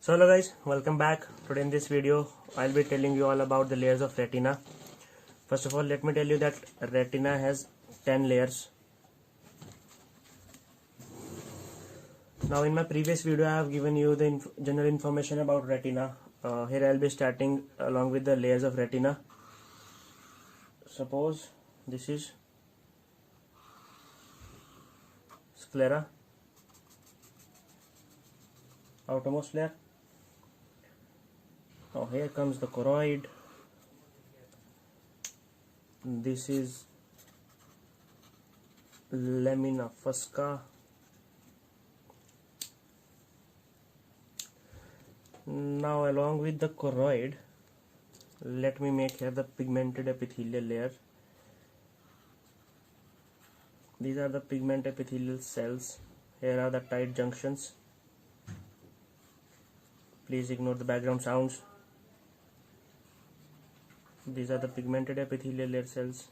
So hello guys, welcome back. Today in this video I'll be telling you all about the layers of retina. First of all, let me tell you that retina has 10 layers. Now in my previous video I have given you the general information about retina. Here I'll be starting along with the layers of retina. Suppose this is sclera, outermost layer. Now here comes the choroid. This is lamina fusca. Now along with the choroid, let me make here the pigmented epithelial layer. These are the pigment epithelial cells. Here are the tight junctions. Please ignore the background sounds. These are the pigmented epithelial layer cells.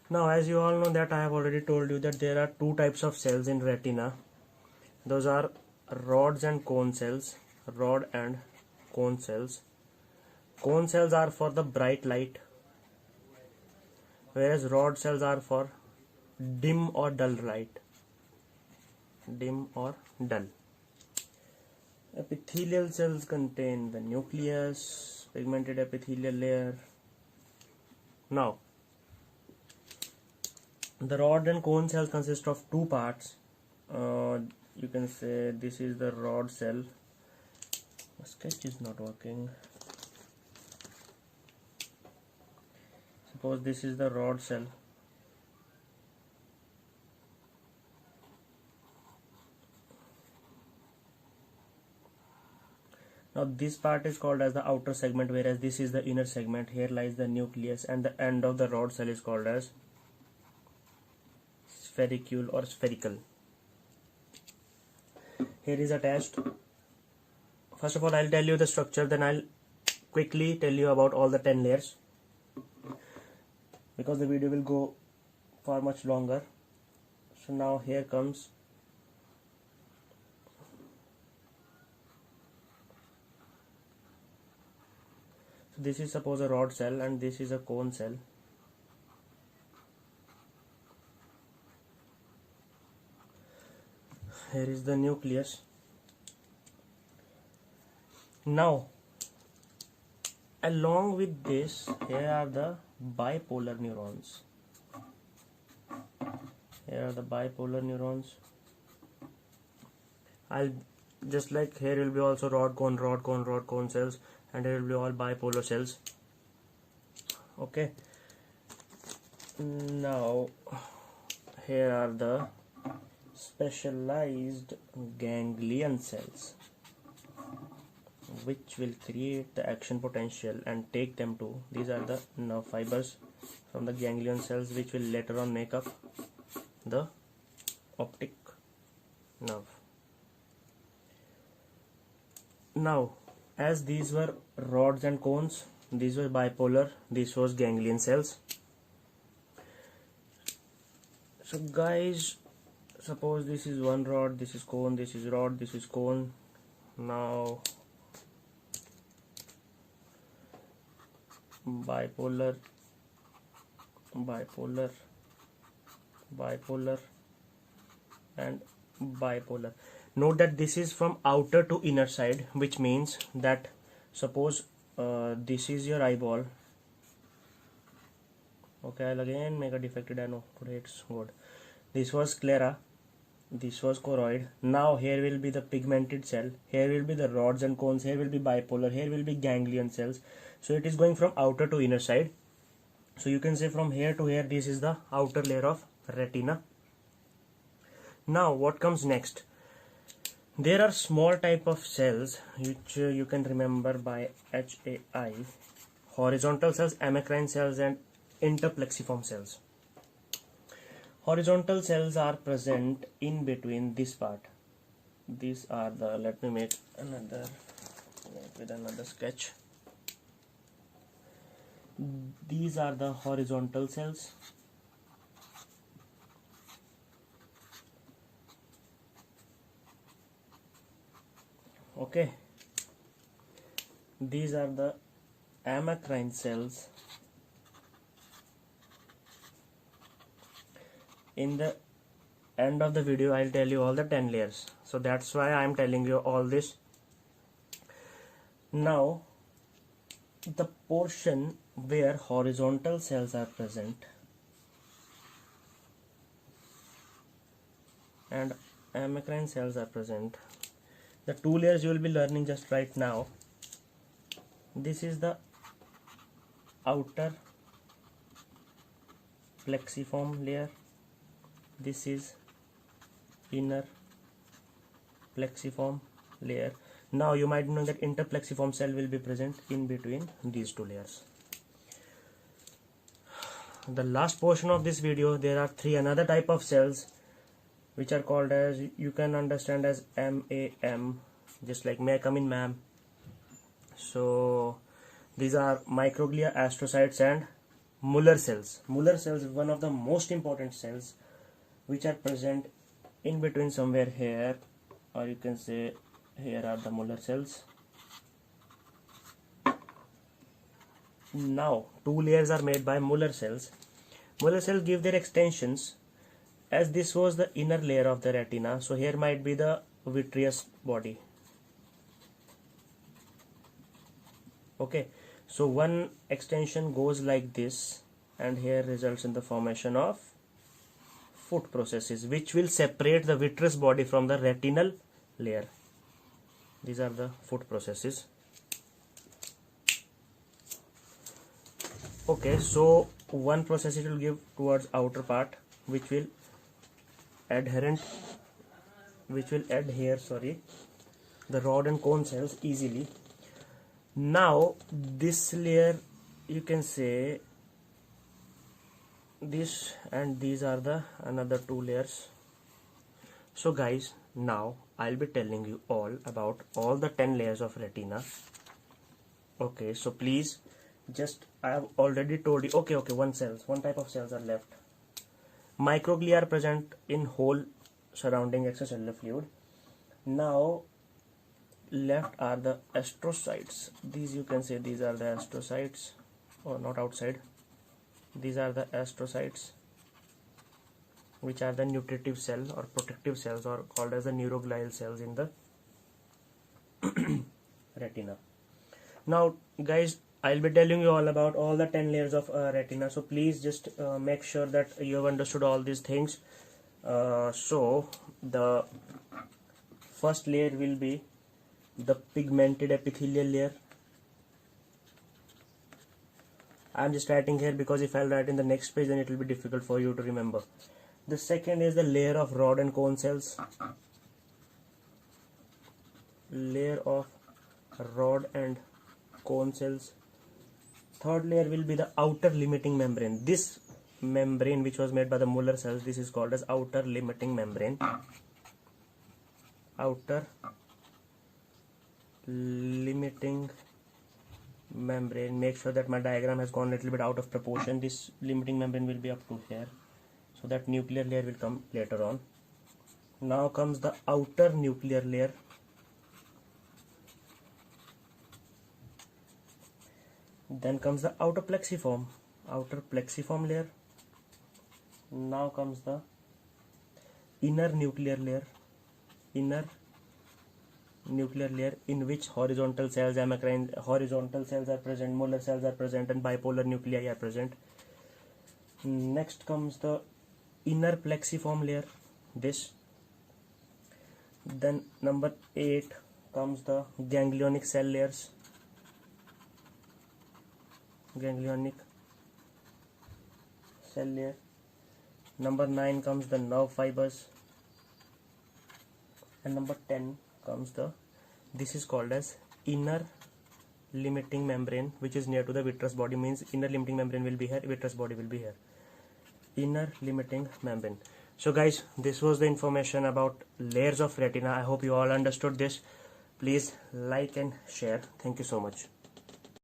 Now as you all know that I have already told you that there are two types of cells in retina. Those are rods and cone cells. Rod and cone cells. Cone cells are for the bright light, whereas rod cells are for dim or dull light. Dim or dull. Epithelial cells contain the nucleus, pigmented epithelial layer. Now, the rod and cone cells consist of two parts. You can say this is the rod cell. The sketch is not working. Suppose this is the rod cell. Now this part is called as the outer segment, whereas this is the inner segment. Here lies the nucleus, and the end of the rod cell is called as sphericule or spherical. Here is attached. First of all, I'll tell you the structure, then I'll quickly tell you about all the 10 layers, because the video will go far much longer. So now here comes this is suppose a rod cell and this is a cone cell. Here is the nucleus. Now along with this, here are the bipolar neurons. Here are the bipolar neurons. I'll just like here will be also rod cone cells, and here will be all bipolar cells. Okay. Now here are the specialized ganglion cells, which will create the action potential and take them to, these are the nerve fibers from the ganglion cells, which will later on make up the optic nerve. Now as these were rods and cones, these were bipolar, this was ganglion cells. So guys, suppose this is one rod, this is cone, this is rod, this is cone. Now bipolar, and bipolar. Note that this is from outer to inner side, which means that suppose this is your eyeball. Okay, I'll again make a defected nano. Today it's good. This was sclera, this was choroid. Now here will be the pigmented cell, here will be the rods and cones, here will be bipolar, here will be ganglion cells. So it is going from outer to inner side. So you can say from here to here, this is the outer layer of retina. Now what comes next? There are small type of cells which you can remember by HAI: horizontal cells, amacrine cells, and interplexiform cells. Horizontal cells are present in between this part. These are the, let me make with another sketch. These are the horizontal cells. Okay, these are the amacrine cells. In the end of the video I'll tell you all the 10 layers, so that's why I'm telling you all this. Now the portion where horizontal cells are present and amacrine cells are present, the two layers you will be learning just right now. This is the outer plexiform layer, this is inner plexiform layer. Now you might know that interplexiform cell will be present in between these two layers. The last portion of this video, there are three another type of cells which are called as, you can understand as MAM, just like may I come in ma'am. So these are microglia, astrocytes and Muller cells. Muller cells is one of the most important cells which are present in between somewhere here, or you can say here are the Muller cells. Now two layers are made by Muller cells. Muller cells give their extensions, as this was the inner layer of the retina, so here might be the vitreous body. Okay, so one extension goes like this and here results in the formation of foot processes which will separate the vitreous body from the retinal layer. These are the foot processes. Okay, so one process it will give towards outer part which will adhere the rod and cone cells easily. Now this layer, you can say this and these are the another two layers. So guys, now I'll be telling you all about all the 10 layers of retina. Okay, so please, just I have already told you. Okay, one type of cells are left. Microglia are present in whole surrounding extracellular fluid. Now left are the astrocytes. These, you can say, these are the astrocytes, or not outside. These are the astrocytes, which are the nutritive cell or protective cells, or called as the neuroglial cells in the retina. Now guys, I'll be telling you all about all the 10 layers of retina, so please just make sure that you have understood all these things. So the first layer will be the pigmented epithelial layer. I'm just writing here because if I'll write in the next page then it will be difficult for you to remember. The second is the layer of rod and cone cells. Layer of rod and cone cells. Third layer will be the outer limiting membrane. This membrane which was made by the Muller cells, this is called as outer limiting membrane. Outer limiting membrane. Make sure that my diagram has gone a little bit out of proportion. This limiting membrane will be up to here, so that nuclear layer will come later on. Now comes the outer nuclear layer. Then comes the outer plexiform layer. Now comes the inner nuclear layer. In which horizontal cells, amacrine horizontal cells are present, Muller cells are present, and bipolar nuclei are present. Next comes the inner plexiform layer, this. Then number 8 comes the ganglionic cell layers. Ganglionic cell layer. Number 9 comes the nerve fibers, and number 10 comes the, this is called as inner limiting membrane, which is near to the vitreous body, means inner limiting membrane will be here, vitreous body will be here. Inner limiting membrane. So guys, this was the information about layers of retina. I hope you all understood this. Please like and share. Thank you so much.